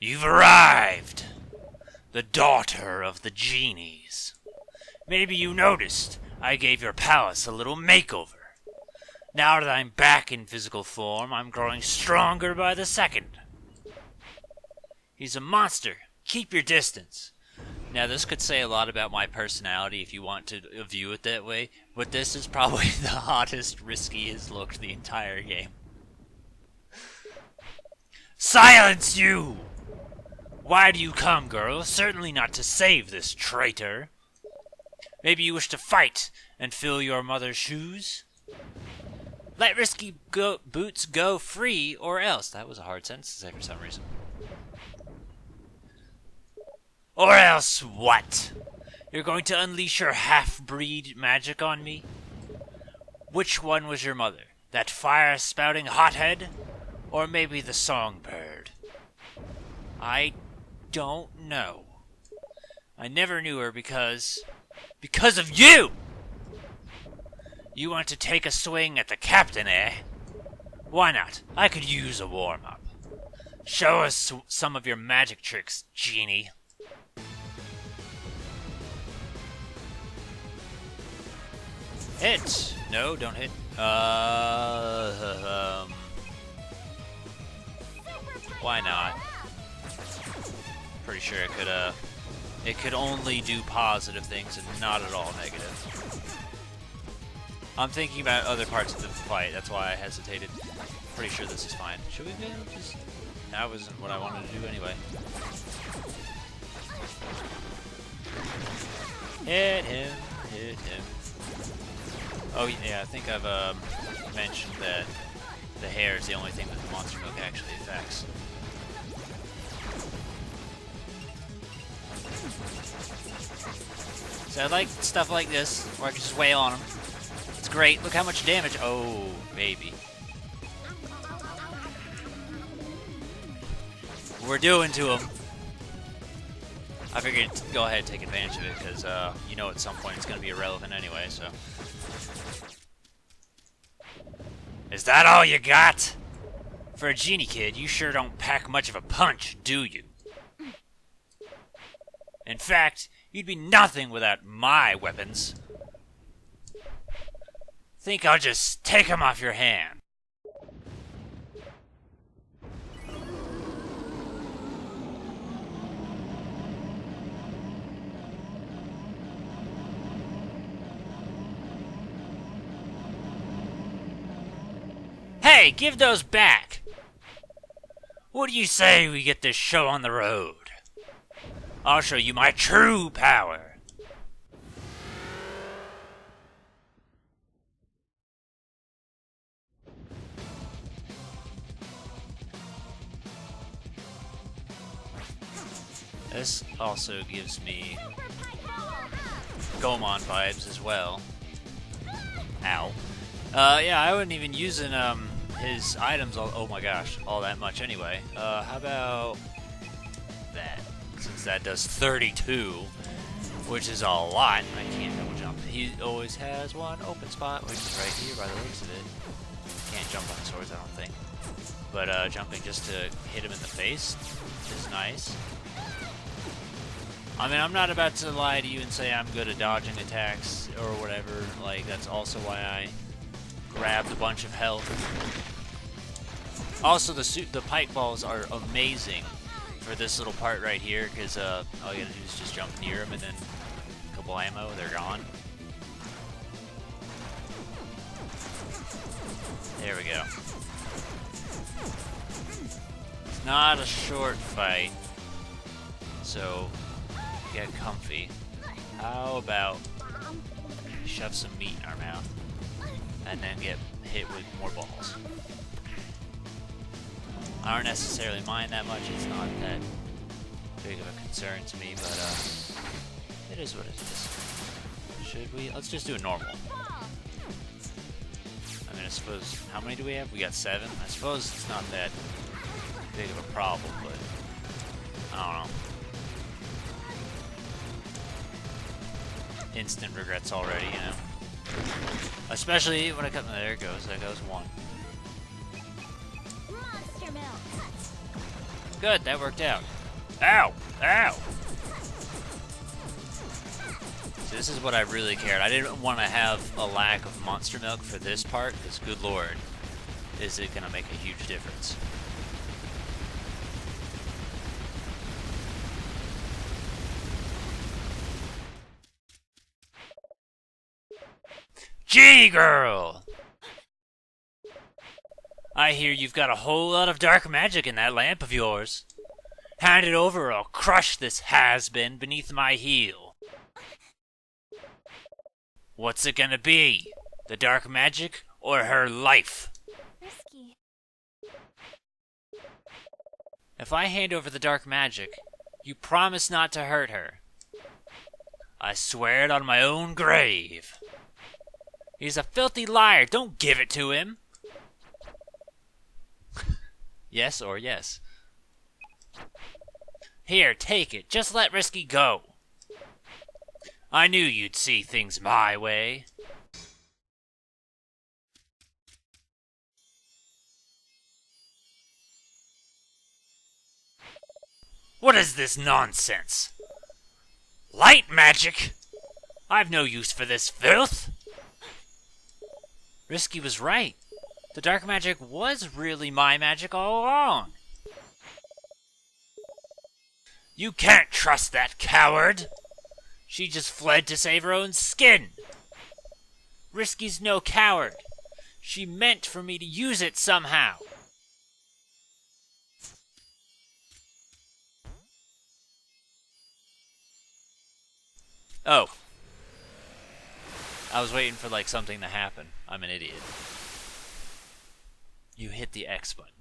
You've arrived! The daughter of the genies. Maybe you noticed I gave your palace a little makeover. Now that I'm back in physical form, I'm growing stronger by the second. He's a monster. Keep your distance. Now, this could say a lot about my personality if you want to view it that way, but this is probably the hottest Risky has looked the entire game. Silence you! Why do you come, girl? Certainly not to save this traitor. Maybe you wish to fight and fill your mother's shoes? Let Risky boots go free or else. That was a hard sentence to say for some reason. Or else what? You're going to unleash your half-breed magic on me? Which one was your mother? That fire-spouting hothead? Or maybe the songbird? I don't know. I never knew her because of you! You want to take a swing at the captain, eh? Why not? I could use a warm-up. Show us some of your magic tricks, genie. Hit! No, don't hit. Why not? Pretty sure it could only do positive things and not at all negative. I'm thinking about other parts of the fight, that's why I hesitated. Pretty sure this is fine. Should we maybe just... That wasn't what I wanted to do anyway. Hit him, hit him. Oh yeah, I think I've mentioned that the hair is the only thing that the monster milk actually affects. So I like stuff like this, where I can just wail on them. It's great. Look how much damage. Oh, baby. We're doing to him. I figured go ahead and take advantage of it, because you know at some point it's going to be irrelevant anyway, so... Is that all you got? For a genie kid, you sure don't pack much of a punch, do you? In fact, you'd be nothing without my weapons. Think I'll just take them off your hand. Hey, give those back! What do you say we get this show on the road? I'll show you my true power. This also gives me Gomon vibes as well. Ow. Yeah, I wasn't even using his items oh my gosh, all that much anyway. How about that? Since that does 32, which is a lot, I can't double jump. He always has one open spot, which is right here by the looks of it. Can't jump on swords, I don't think. But jumping just to hit him in the face is nice. I mean, I'm not about to lie to you and say I'm good at dodging attacks or whatever. Like, that's also why I grabbed a bunch of health. Also, the pipe balls are amazing for this little part right here, because all you gotta do is just jump near them and then a couple ammo, they're gone. There we go. It's not a short fight, so get comfy. How about shove some meat in our mouth and then get hit with more balls? I don't necessarily mind that much, it's not that big of a concern to me, but it is what it is. Should we? Let's just do a normal. I mean, I suppose, how many do we have? We got 7. I suppose it's not that big of a problem, but I don't know. Instant regrets already, you know. Especially when I cut, there it goes, there goes 1. Good, that worked out. Ow! Ow! So this is what I really cared. I didn't want to have a lack of monster milk for this part, because good lord, is it going to make a huge difference. Genie girl! I hear you've got a whole lot of dark magic in that lamp of yours. Hand it over or I'll crush this has-been beneath my heel. What's it gonna be? The dark magic or her life? Risky. If I hand over the dark magic, you promise not to hurt her. I swear it on my own grave. He's a filthy liar. Don't give it to him. Yes or yes? Here, take it. Just let Risky go. I knew you'd see things my way. What is this nonsense? Light magic? I've no use for this filth. Risky was right. The dark magic was really my magic all along. You can't trust that coward. She just fled to save her own skin. Risky's no coward. She meant for me to use it somehow. Oh. I was waiting for like something to happen. I'm an idiot. You hit the X button.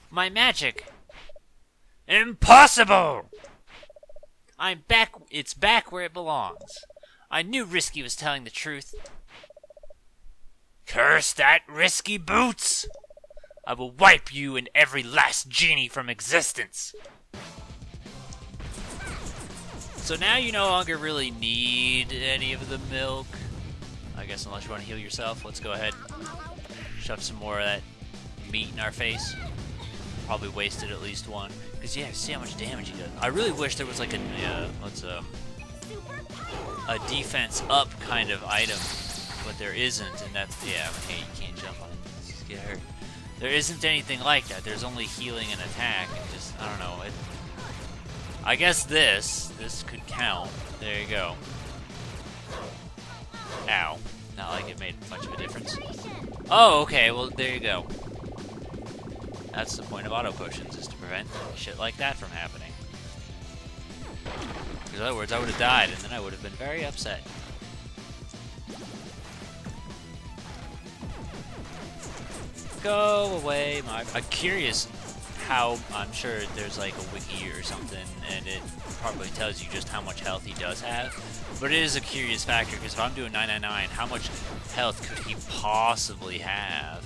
My magic! Impossible! I'm back. It's back where it belongs. I knew Risky was telling the truth. Curse that Risky boots! I will wipe you and every last genie from existence. So now you no longer really need any of the milk. I guess unless you want to heal yourself, let's go ahead. Shove some more of that meat in our face. Probably wasted at least one. Because yeah, see how much damage he does. I really wish there was like a defense up kind of item, but there isn't, and that's yeah. Hey, you can't jump on it. Just get hurt. There isn't anything like that. There's only healing and attack, and just I don't know. I guess this could count. There you go. Ow. Not like it made much of a difference. Oh, okay, well, there you go. That's the point of auto potions, is to prevent shit like that from happening. Because in other words, I would have died, and then I would have been very upset. Go away, I'm curious how, I'm sure there's like a wiki or something, and it probably tells you just how much health he does have. But it is a curious factor, because if I'm doing 999, how much health could he possibly have?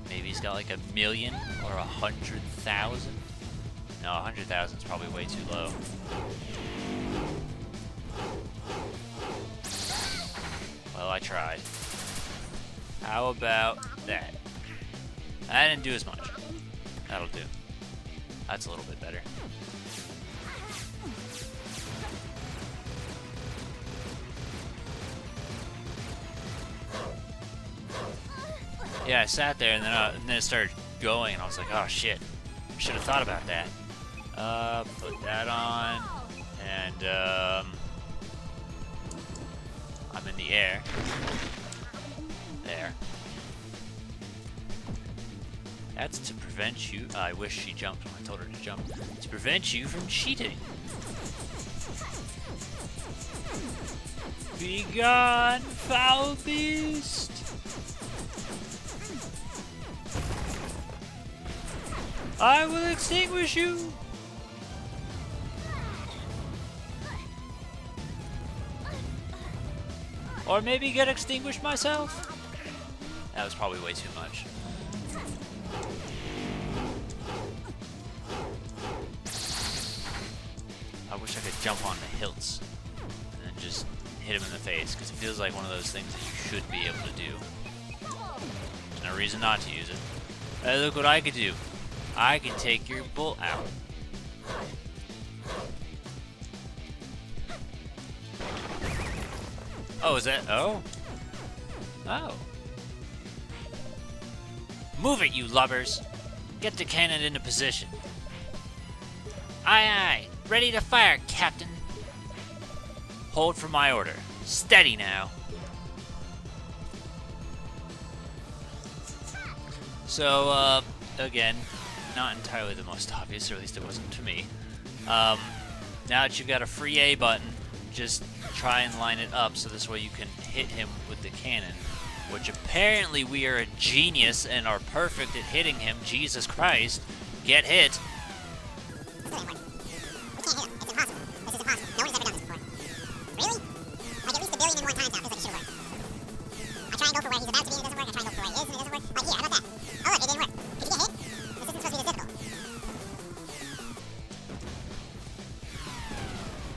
Maybe he's got like 1,000,000 or 100,000? No, 100,000 is probably way too low. Well, I tried. How about that? I didn't do as much. That'll do. That's a little bit better. Yeah, I sat there and then it started going, and I was like, oh shit, should have thought about that. Put that on, and I'm in the air. There. That's to prevent you. I wish she jumped when I told her to jump. To prevent you from cheating. Be gone, foul beast! I will extinguish you! Or maybe get extinguished myself? That was probably way too much. I wish I could jump on the hilts and then just hit him in the face, because it feels like one of those things that you should be able to do. There's no reason not to use it. Hey, look what I could do. I can take your bull out. Oh, is that... Oh. Oh. Move it, you lubbers. Get the cannon into position. Aye, aye. Ready to fire, Captain. Hold for my order. Steady now. So, again, not entirely the most obvious, or at least it wasn't to me. Now that you've got a free A button, just try and line it up so this way you can hit him with the cannon. Which apparently we are a genius and are perfect at hitting him. Jesus Christ. Get hit.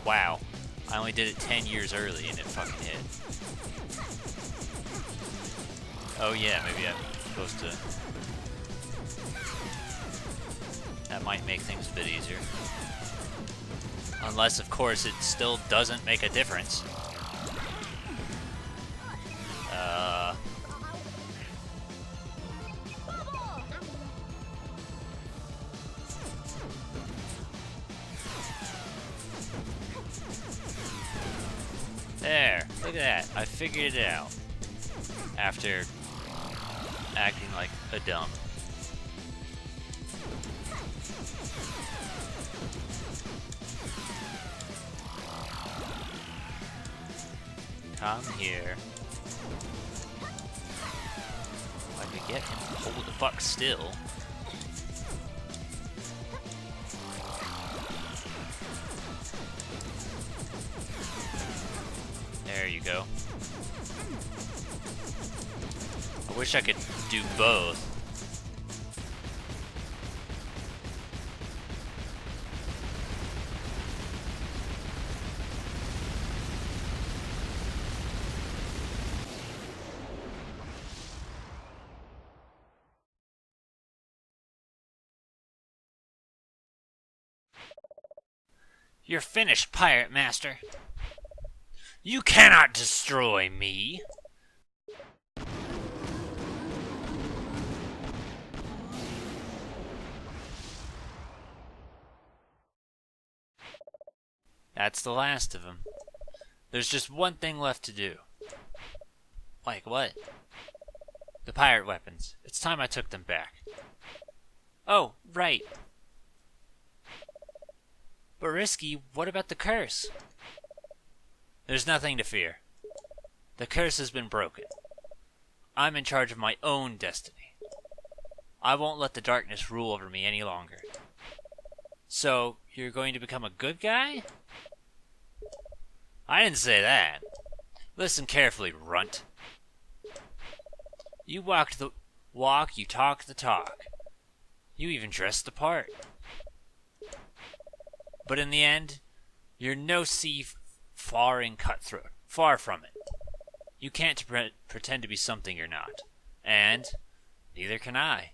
Wow. I only did it 10 years early and it fucking hit. Oh yeah, maybe I'm supposed to... That might make things a bit easier. Unless, of course, it still doesn't make a difference. There, look at that. I figured it out. After acting like a dumb. Come here. If I could get him to hold the fuck still. There you go. I wish I could do both. You're finished, Pirate Master. You cannot destroy me. That's the last of them. There's just one thing left to do. Like what? The pirate weapons. It's time I took them back. Oh, right. But Risky, what about the curse? There's nothing to fear. The curse has been broken. I'm in charge of my own destiny. I won't let the darkness rule over me any longer. So, you're going to become a good guy? I didn't say that. Listen carefully, runt. You walked the walk, you talk the talk. You even dressed the part. But in the end, you're no sea-faring cutthroat. Far from it. You can't pretend to be something you're not. And neither can I.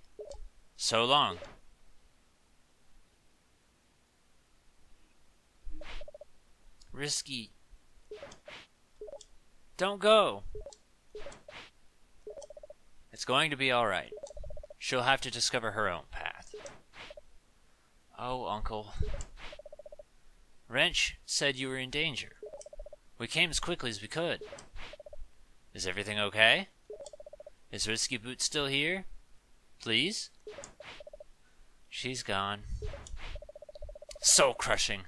So long. Risky. Don't go. It's going to be alright. She'll have to discover her own path. Oh, Uncle. Wrench said you were in danger. We came as quickly as we could. Is everything okay? Is Risky Boot still here? Please? She's gone. Soul crushing.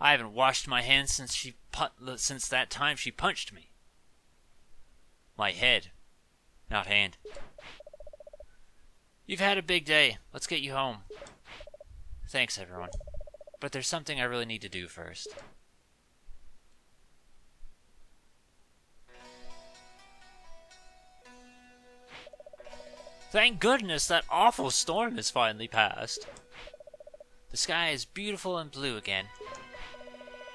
I haven't washed my hands since that time she punched me. My head, not hand. You've had a big day. Let's get you home. Thanks, everyone. But there's something I really need to do first. Thank goodness that awful storm has finally passed. The sky is beautiful and blue again.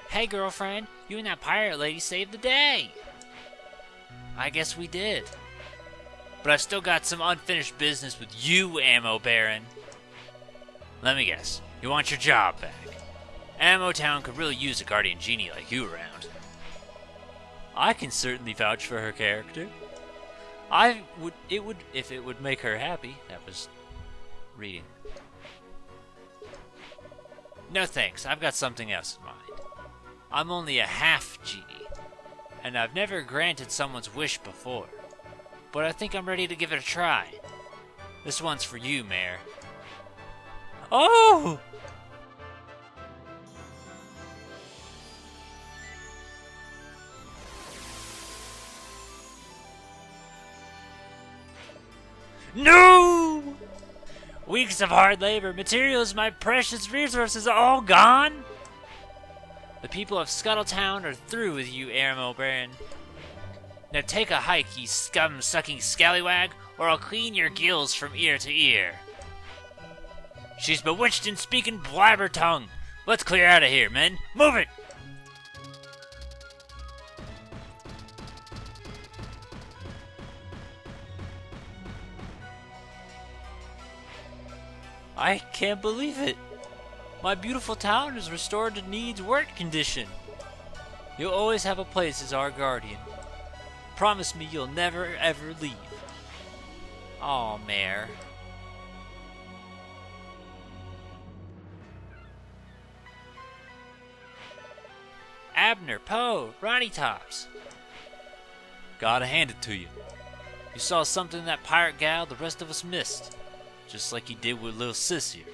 Hey, girlfriend, you and that pirate lady saved the day. I guess we did. But I've still got some unfinished business with you, Ammo Baron. Let me guess. You want your job back. Ammo Town could really use a guardian genie like you around. I can certainly vouch for her character. If it would make her happy. That was reading. No thanks, I've got something else in mind. I'm only a half-genie, and I've never granted someone's wish before. But I think I'm ready to give it a try. This one's for you, Mayor. Oh! No! Weeks of hard labor, materials, my precious resources all gone? The people of Scuttletown are through with you, Airmo Baron. Now take a hike, you scum-sucking scallywag, or I'll clean your gills from ear to ear. She's bewitched and speaking blabber tongue. Let's clear out of here, men. Move it! I can't believe it. My beautiful town is restored to needs work condition. You'll always have a place as our guardian. Promise me you'll never ever leave. Aw, Mayor. Abner, Poe, Ronnie Tops. Gotta hand it to you. You saw something in that pirate gal the rest of us missed. Just like you did with little sis here.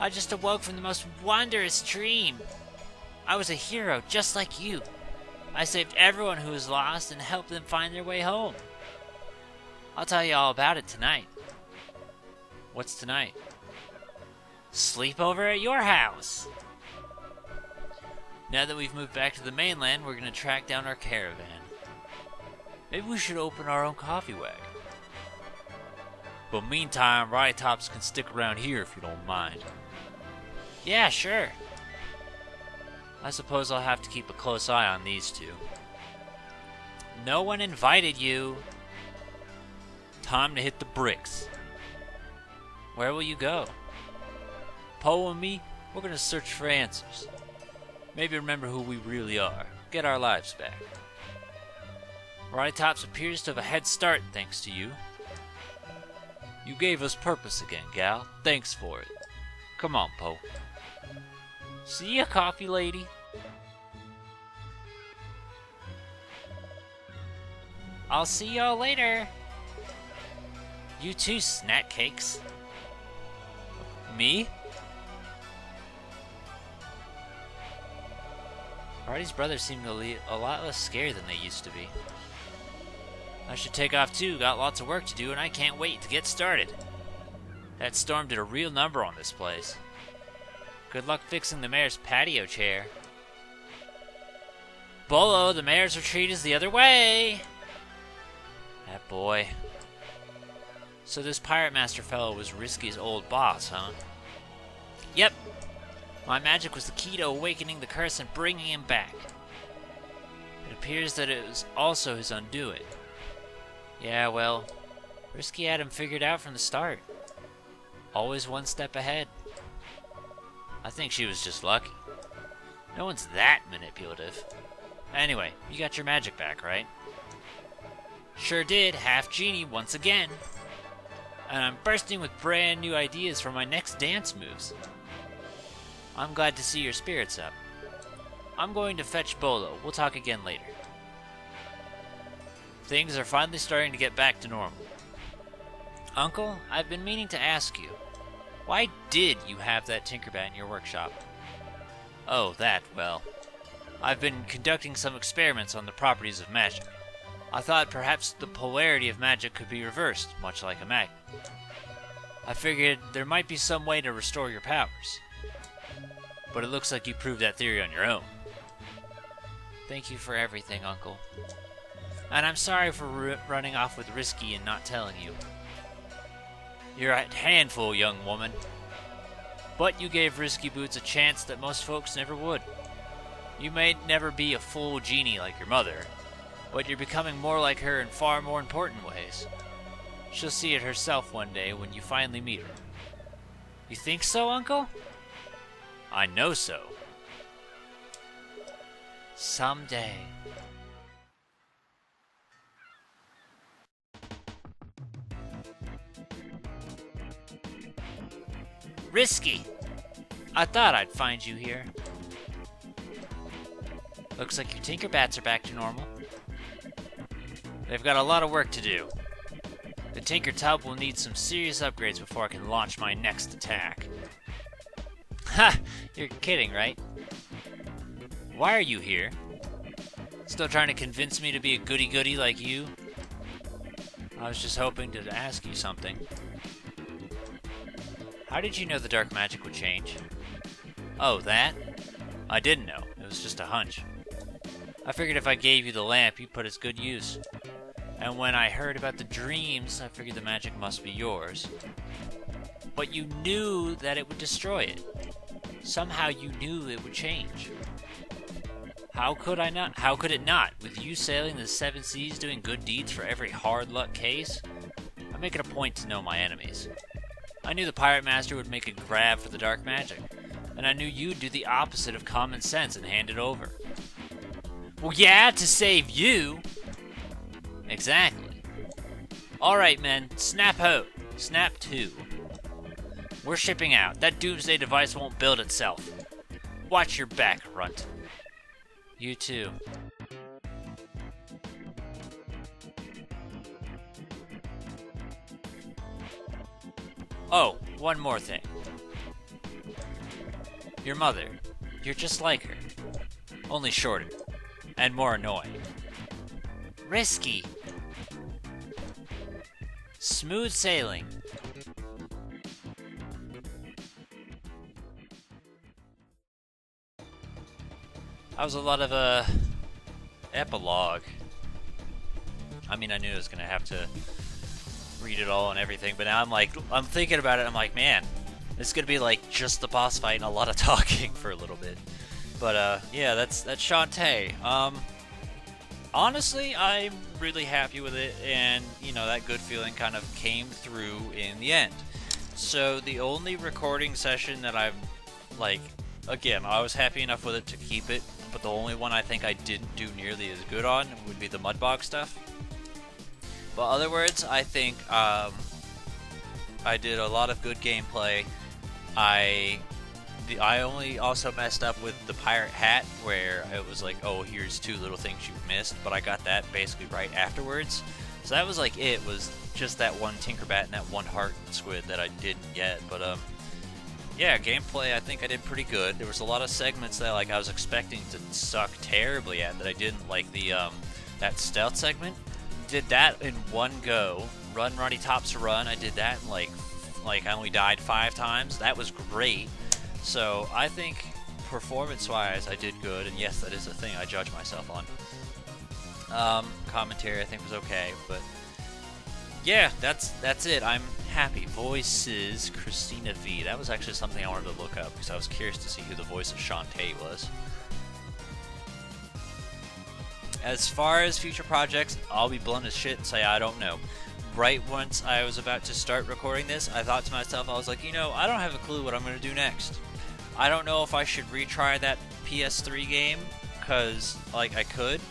I just awoke from the most wondrous dream. I was a hero just like you. I saved everyone who was lost and helped them find their way home. I'll tell you all about it tonight. What's tonight? Sleepover at your house. Now that we've moved back to the mainland, we're gonna track down our caravan. Maybe we should open our own coffee wagon. But meantime, Roddy Tops can stick around here if you don't mind. Yeah, sure. I suppose I'll have to keep a close eye on these two. No one invited you. Time to hit the bricks. Where will you go? Poe and me, we're gonna search for answers. Maybe remember who we really are. Get our lives back. Roddy Tops appears to have a head start thanks to you. You gave us purpose again, gal. Thanks for it. Come on, Poe. See ya, coffee lady. I'll see y'all later. You too, snack cakes. Me? Roddy's brothers seem a lot less scary than they used to be. I should take off too, got lots of work to do and I can't wait to get started. That storm did a real number on this place. Good luck fixing the mayor's patio chair. Bolo, the mayor's retreat is the other way! That boy. So this pirate master fellow was Risky's old boss, huh? Yep. My magic was the key to awakening the curse and bringing him back. It appears that it was also his undoing. Yeah, well, Risky had him figured out from the start. Always one step ahead. I think she was just lucky. No one's that manipulative. Anyway, you got your magic back, right? Sure did, Half-Genie once again. And I'm bursting with brand new ideas for my next dance moves. I'm glad to see your spirits up. I'm going to fetch Bolo. We'll talk again later. Things are finally starting to get back to normal. Uncle, I've been meaning to ask you. Why did you have that Tinkerbat in your workshop? Oh, that, well. I've been conducting some experiments on the properties of magic. I thought perhaps the polarity of magic could be reversed, much like a magnet. I figured there might be some way to restore your powers. But it looks like you proved that theory on your own. Thank you for everything, Uncle. And I'm sorry for running off with Risky and not telling you. You're a handful, young woman. But you gave Risky Boots a chance that most folks never would. You may never be a full genie like your mother, but you're becoming more like her in far more important ways. She'll see it herself one day when you finally meet her. You think so, Uncle? I know so. Someday. Risky! I thought I'd find you here. Looks like your Tinkerbats are back to normal. They've got a lot of work to do. The Tinker Tub will need some serious upgrades before I can launch my next attack. Ha! You're kidding, right? Why are you here? Still trying to convince me to be a goody-goody like you? I was just hoping to ask you something. How did you know the dark magic would change? Oh, that? I didn't know. It was just a hunch. I figured if I gave you the lamp, you'd put it to good use. And when I heard about the dreams, I figured the magic must be yours. But you knew that it would destroy it. Somehow you knew it would change. How could I not? How could it not? With you sailing the seven seas doing good deeds for every hard luck case? I make it a point to know my enemies. I knew the Pirate Master would make a grab for the dark magic, and I knew you'd do the opposite of common sense and hand it over. Well, yeah, to save you! Exactly. Alright, men, snap out. Snap to. We're shipping out. That doomsday device won't build itself. Watch your back, runt. You too. Oh, one more thing. Your mother. You're just like her. Only shorter. And more annoying. Risky. Smooth sailing. That was a lot of epilogue. I mean, I knew I was gonna have to read it all and everything, but now I'm thinking about it. I'm like, man, it's gonna be like just the boss fight and a lot of talking for a little bit. But yeah, that's Shantae. Honestly, I'm really happy with it, and you know, that good feeling kind of came through in the end. So the only recording session that I've, like, again, I was happy enough with it to keep it, but the only one I think I didn't do nearly as good on would be the Mudbox stuff. But other words, I think I did a lot of good gameplay. I only also messed up with the pirate hat, where it was like, oh, here's two little things you've missed, but I got that basically right afterwards. So that was like it was just that one Tinkerbat and that one heart squid that I didn't get. But yeah, gameplay I think I did pretty good. There was a lot of segments that like I was expecting to suck terribly at that I didn't, like the that stealth segment. Did that in one go. Run, Runny Tops Run. I did that in like I only died 5 times. That was great. So I think performance-wise I did good, and yes, that is a thing I judge myself on. Commentary I think was okay, but yeah, that's it. I'm happy. Voices, Christina V. That was actually something I wanted to look up because I was curious to see who the voice of Shantae was. As far as future projects, I'll be blunt as shit and say I don't know. Right once I was about to start recording this, I thought to myself, I was like, you know, I don't have a clue what I'm going to do next. I don't know if I should retry that PS3 game, because, like, I could,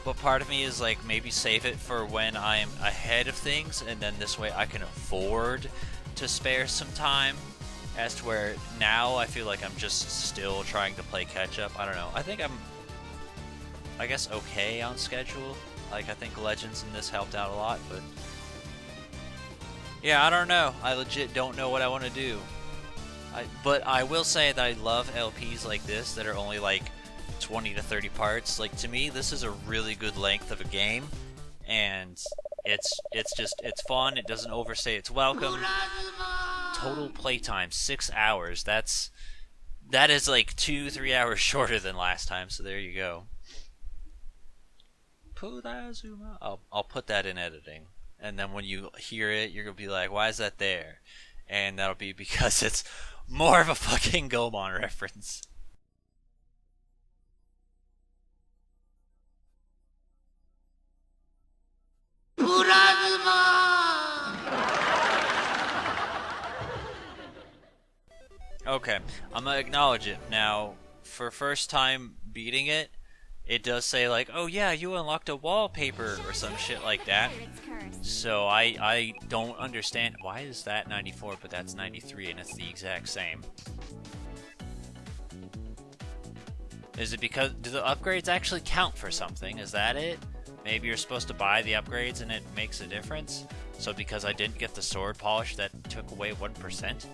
but part of me is like, maybe save it for when I'm ahead of things, and then this way I can afford to spare some time, as to where now I feel like I'm just still trying to play catch up. I don't know. I think I'm, I guess, okay on schedule. Like, I think Legends in this helped out a lot, but yeah, I don't know. I legit don't know what I want to do. But I will say that I love LPs like this that are only like 20 to 30 parts. Like, to me, this is a really good length of a game, and it's fun. It doesn't overstay its welcome. Total playtime 6 hours. That is like 2-3 hours shorter than last time. So there you go. I'll put that in editing, and then when you hear it, you're gonna be like, "Why is that there?" And that'll be because it's more of a fucking Gomon reference. Okay, I'm gonna acknowledge it. Now, for first time beating it, it does say like, oh yeah, you unlocked a wallpaper or some shit like that. So I don't understand. Why is that 94 but that's 93 and it's the exact same? Is it because, do the upgrades actually count for something? Is that it? Maybe you're supposed to buy the upgrades and it makes a difference? So because I didn't get the sword polish, that took away 1%?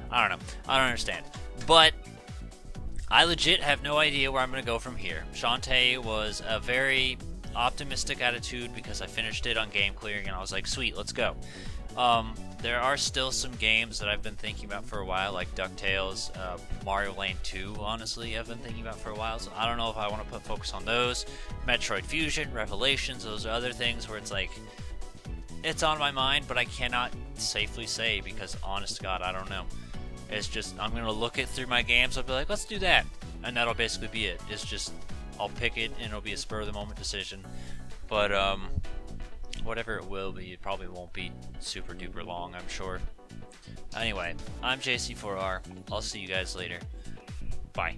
I don't know. I don't understand. But I legit have no idea where I'm going to go from here. Shantae was a very optimistic attitude because I finished it on game clearing and I was like, sweet, let's go. There are still some games that I've been thinking about for a while, like DuckTales, Mario Lane 2, honestly, I've been thinking about for a while, so I don't know if I want to put focus on those. Metroid Fusion, Revelations, those are other things where it's like, it's on my mind, but I cannot safely say because, honest to God, I don't know. It's just, I'm going to look it through my games, I'll be like, let's do that, and that'll basically be it. It's just, I'll pick it, and it'll be a spur-of-the-moment decision, but, whatever it will be, it probably won't be super duper long, I'm sure. Anyway, I'm JC4R. I'll see you guys later. Bye.